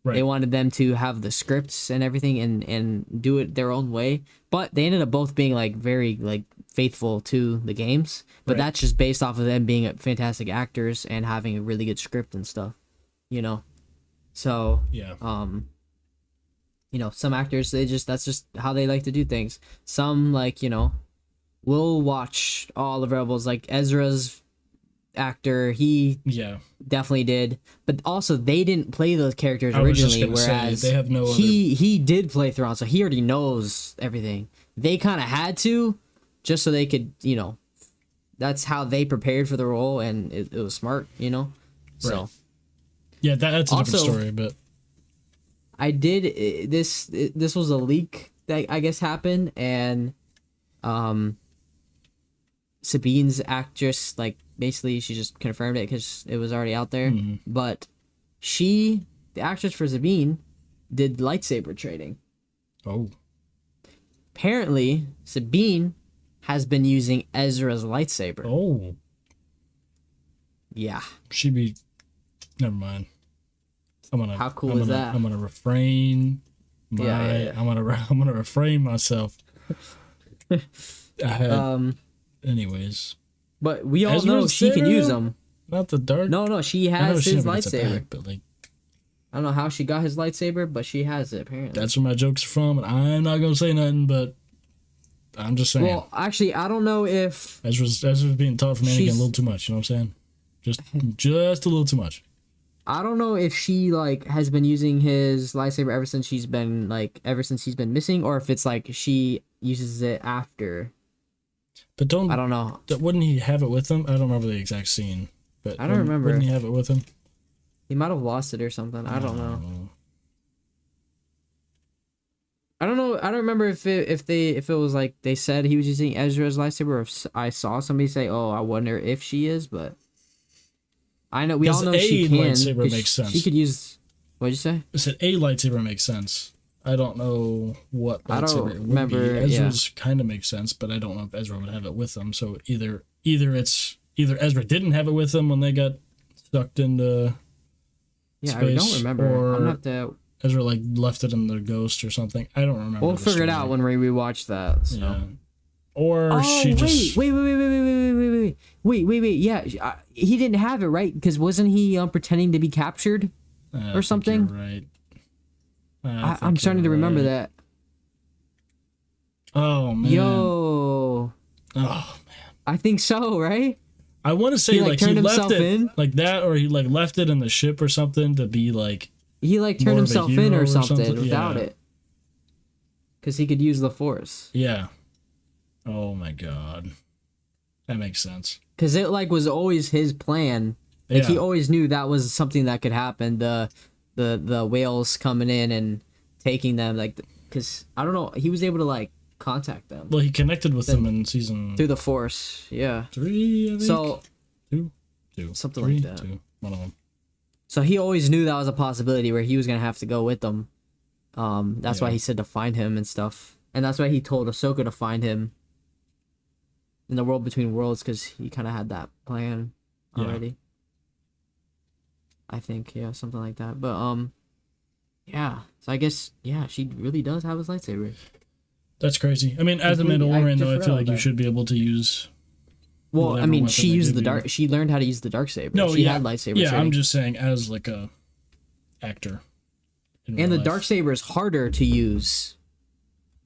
Right. They wanted them to have the scripts and everything and do it their own way. But they ended up both being like very like faithful to the games. But that's just based off of them being fantastic actors and having a really good script and stuff. So yeah. Some actors, that's just how they like to do things. Some will watch all the Rebels, like Ezra's actor, he definitely did, but also they didn't play those characters originally, whereas they have no he did play Thrawn, so he already knows everything. They kind of had to, just so they could, that's how they prepared for the role, and it was smart, So Right. Yeah, that's a different Also- story, but I did this was a leak that I guess happened, and Sabine's actress, like, basically she just confirmed it because it was already out there. But the actress for Sabine, did lightsaber training. oh, Apparently, Sabine has been using Ezra's lightsaber. oh, Yeah. she'd be. Never mind. How cool is that? I'm gonna refrain. Yeah. I'm gonna refrain myself. I had, anyways, But we all Ezra's know she can saber? use them. not the dark. No, she I know has she his never gets it lightsaber. back, but like I don't know how she got his lightsaber, but she has it apparently. that's where my jokes are from, and I'm not gonna say nothing, but I'm just saying. Well, actually, I don't know if Ezra's being taught from Anakin a She's- little too much. You know what I'm saying? Just a little too much. I don't know if she like has been using his lightsaber ever since he's been missing, or if it's like she uses it after. But I don't know. Wouldn't he have it with him? I don't remember the exact scene, but I don't remember. Wouldn't he have it with him? He might have lost it or something. I don't know. I don't know. I don't remember if it was like they said he was using Ezra's lightsaber, or if I saw somebody say, "Oh, I wonder if she is," but I know we all know she can. Lightsaber 'cause makes sense. She could use. What'd you say? I said a lightsaber makes sense. I don't know what I don't lightsaber it would remember, be. Ezra's kind of makes sense, but I don't know if Ezra would have it with him. So either Ezra didn't have it with him when they got sucked into Yeah, space, I don't remember. or I'm gonna have to. Ezra like left it in the ghost or something. I don't remember. We'll the figure it story. out when we rewatch that. So. Yeah. Or Oh, she just wait. Yeah, he didn't have it, right? Because wasn't he pretending to be captured I or think something? you're right. I'm starting to remember that. Oh man. Yo, Oh, I think so, right? I want to say He, like, like turned he left himself it in? like that, or he like left it in the ship or something to be like. He like More turned of a himself in hero or or something something? without Yeah. it. Because he could use the Force. Yeah. Oh my god. That makes sense. Because it like was always his plan. Like he Yeah. always knew that was something that could happen. The whales coming in and taking them, like, because I don't know, he was able to like contact them Well, he connected with them in season through the Force. Yeah. 3, I think. So two, something three, like that. two. One of them. So he always knew that was a possibility where he was gonna have to go with them. That's why Yeah. he said to find him and stuff, and that's why he told Ahsoka to find him in the world between worlds, because he kind of had that plan Yeah. already. I think, yeah, something like that. But yeah. So I guess, yeah, she really does have his lightsaber. That's crazy. I mean, as a Completely- I Mandalorian, just though, I feel forgot like you that. should be able to use. Well, I whatever mean, weapon she they used give the you. dark. She learned how to use the dark saber. No, she yeah, had lightsaber yeah. training. I'm just saying, as like a actor. in And real the dark life. saber is harder to use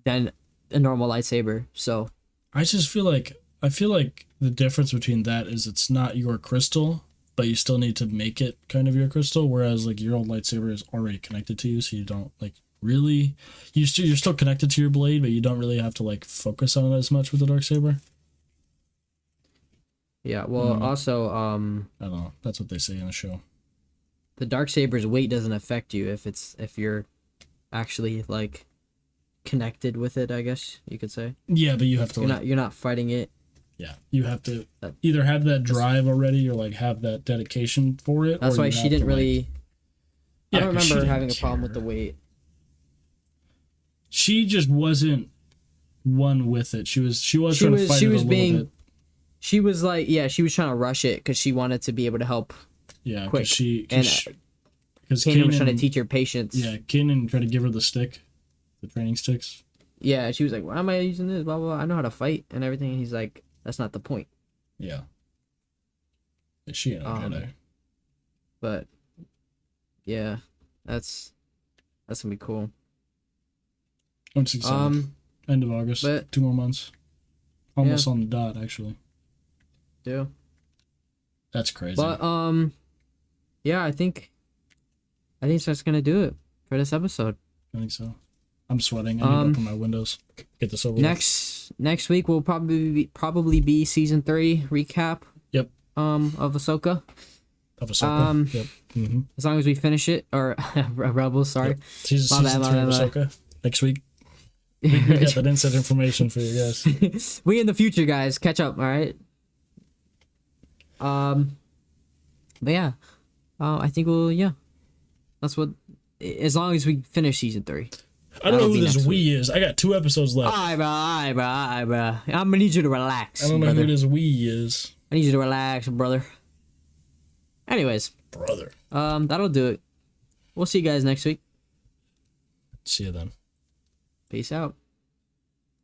than a normal lightsaber. So I just feel like the difference between that is it's not your crystal, but you still need to make it kind of your crystal. Whereas like your old lightsaber is already connected to you, so you don't like really you're still connected to your blade, but you don't really have to like focus on it as much with the dark saber. yeah. Well, also, I don't know. That's what they say in the show. the dark saber's weight doesn't affect you if you're actually like connected with it. I guess you could say Yeah, but you have to you're not fighting it. yeah, you have to That- either have that drive already or like have that dedication for it. That's or why you she have didn't to, like- really. Yeah, I don't 'cause she remember didn't having a problem with care. the weight. She just wasn't one with it. She was trying to fight she it was a little being- bit. She was like, yeah, she was trying to rush it because she wanted to be able to help. Yeah, quick. because Kanan was trying to teach her patience. Yeah, Kanan tried to give her the stick, the training sticks. Yeah, and she was like, why am I using this? Blah, blah, blah. I know how to fight and everything. And he's like, that's not the point. Yeah. But she ain't a Jedi. But yeah, that's gonna be cool. I'm excited. End of August. but- 2 more months. Almost on the dot, actually. Yeah. That's crazy. But yeah, I think that's gonna do it for this episode. I think so. I'm sweating. I need to open my windows. Get this over with. Next next week will probably be season 3 recap. Yep. Of Ahsoka. Of Ahsoka. Yep. Mm-hmm. As long as we finish it, or Rebels. Sorry. Yep. Season 3 of Ahsoka next week. We got that inside information for you guys. We in the future, guys. Catch up. All right. But yeah, I think yeah. That's what. As long as we finish season 3. I don't know who this we is. I got 2 episodes left. All right, bro. I'm gonna need you to relax. I don't know who this we is. I need you to relax, brother. Anyways, brother. That'll do it. We'll see you guys next week. See you then. Peace out.